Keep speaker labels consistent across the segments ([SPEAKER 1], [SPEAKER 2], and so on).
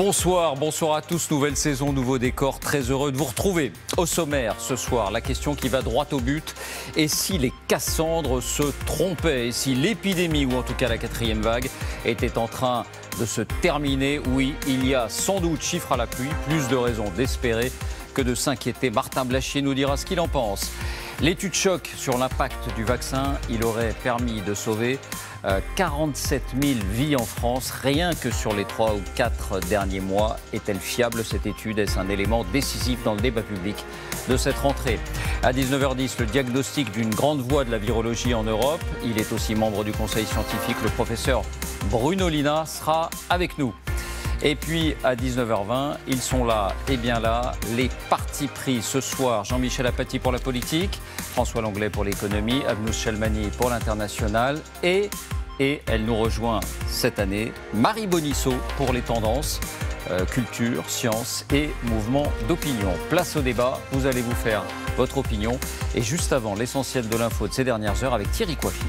[SPEAKER 1] Bonsoir, bonsoir à tous. Nouvelle saison, nouveau décor. Très heureux de vous retrouver. Au sommaire ce soir, la question qui va droit au but. Et si les Cassandres se trompaient? Et si l'épidémie, ou en tout cas la quatrième vague, était en train de se terminer? Oui, il y a sans doute, chiffre à l'appui, plus de raisons d'espérer que de s'inquiéter. Martin Blachier nous dira ce qu'il en pense. L'étude choc sur l'impact du vaccin, il aurait permis de sauver 47 000 vies en France, rien que sur les 3 ou 4 derniers mois. Est-elle fiable cette étude? Est-ce un élément décisif dans le débat public de cette rentrée? À 19h10, le diagnostic d'une grande voix de la virologie en Europe. Il est aussi membre du conseil scientifique. Le professeur Bruno Lina sera avec nous. Et puis à 19h20, ils sont là et bien là, les partis pris ce soir. Jean-Michel Apathy pour la politique, François Lenglet pour l'économie, Abnous Chalmani pour l'international et elle nous rejoint cette année, Marie Bonisseau pour les tendances, culture, sciences et mouvements d'opinion. Place au débat, vous allez vous faire votre opinion. Et juste avant, l'essentiel de l'info de ces dernières heures avec Thierry Coiffier.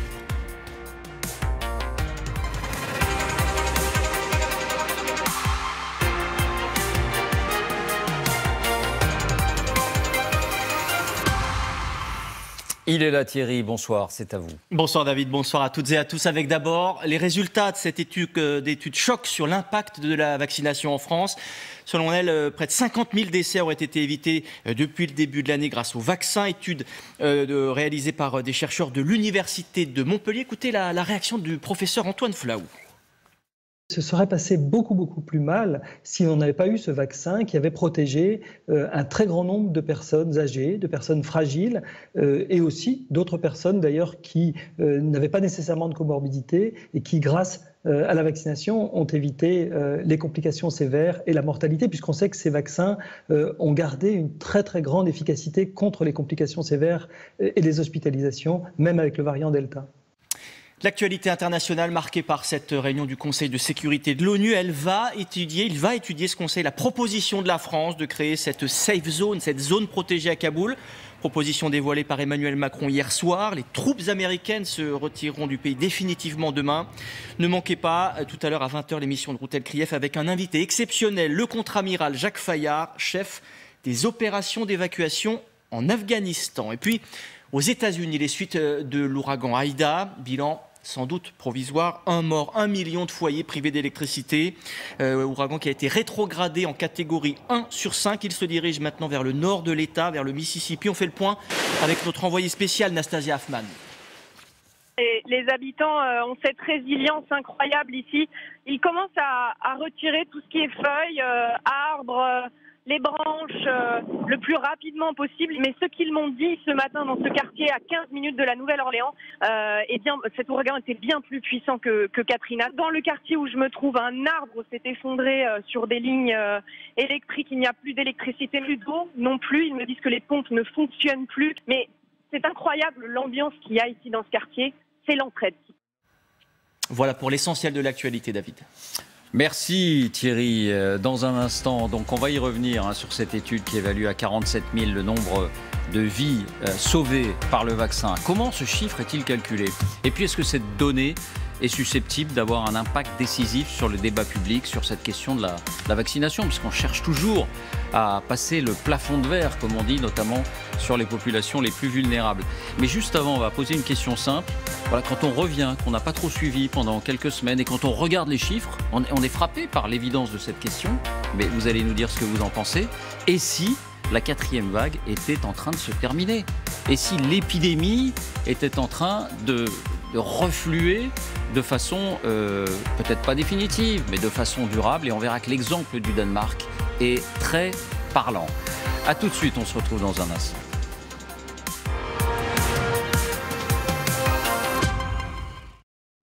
[SPEAKER 1] Il est là Thierry, bonsoir, c'est à vous.
[SPEAKER 2] Bonsoir David, bonsoir à toutes et à tous. Avec d'abord les résultats de cette étude choc sur l'impact de la vaccination en France. Selon elle, près de 50 000 décès auraient été évités depuis le début de l'année grâce au vaccin. Étude réalisée par des chercheurs de l'Université de Montpellier. Écoutez la réaction du professeur Antoine Flahault.
[SPEAKER 3] Ce serait passé beaucoup plus mal si on n'avait pas eu ce vaccin qui avait protégé un très grand nombre de personnes âgées, de personnes fragiles et aussi d'autres personnes d'ailleurs qui n'avaient pas nécessairement de comorbidité et qui grâce à la vaccination ont évité les complications sévères et la mortalité puisqu'on sait que ces vaccins ont gardé une très grande efficacité contre les complications sévères et les hospitalisations, même avec le variant Delta.
[SPEAKER 2] L'actualité internationale marquée par cette réunion du Conseil de sécurité de l'ONU, il va étudier ce Conseil, la proposition de la France de créer cette safe zone, cette zone protégée à Kaboul. Proposition dévoilée par Emmanuel Macron hier soir. Les troupes américaines se retireront du pays définitivement demain. Ne manquez pas, tout à l'heure à 20h, l'émission de Routel Krief avec un invité exceptionnel, le contre-amiral Jacques Fayard, chef des opérations d'évacuation en Afghanistan. Et puis, aux États-Unis, les suites de l'ouragan Aïda, bilan sans doute provisoire, 1 mort, 1 million de foyers privés d'électricité. Ouragan qui a été rétrogradé en catégorie 1 sur 5. Il se dirige maintenant vers le nord de l'État, vers le Mississippi. On fait le point avec notre envoyée spéciale, Nastasia Hoffman.
[SPEAKER 4] Les habitants ont cette résilience incroyable ici. Ils commencent à retirer tout ce qui est feuilles, arbres, les branches le plus rapidement possible. Mais ce qu'ils m'ont dit ce matin dans ce quartier à 15 minutes de la Nouvelle-Orléans, cet ouragan était bien plus puissant que Katrina. Dans le quartier où je me trouve, un arbre s'est effondré sur des lignes électriques. Il n'y a plus d'électricité, plus d'eau non plus. Ils me disent que les pompes ne fonctionnent plus. Mais c'est incroyable l'ambiance qu'il y a ici dans ce quartier. C'est l'entraide.
[SPEAKER 2] Voilà pour l'essentiel de l'actualité, David.
[SPEAKER 1] Merci Thierry. Dans un instant, donc on va y revenir sur cette étude qui évalue à 47 000 le nombre de vies sauvées par le vaccin. Comment ce chiffre est-il calculé? Et puis est-ce que cette donnée est susceptible d'avoir un impact décisif sur le débat public, sur cette question de la vaccination? Parce qu'on cherche toujours à passer le plafond de verre, comme on dit, notamment sur les populations les plus vulnérables. Mais juste avant, on va poser une question simple. Voilà, quand on revient, qu'on n'a pas trop suivi pendant quelques semaines, et quand on regarde les chiffres, on est frappé par l'évidence de cette question. Mais vous allez nous dire ce que vous en pensez. Et si la quatrième vague était en train de se terminer? Et si l'épidémie était en train de refluer de façon peut-être pas définitive, mais de façon durable? Et on verra que l'exemple du Danemark est très parlant. A tout de suite, on se retrouve dans un instant.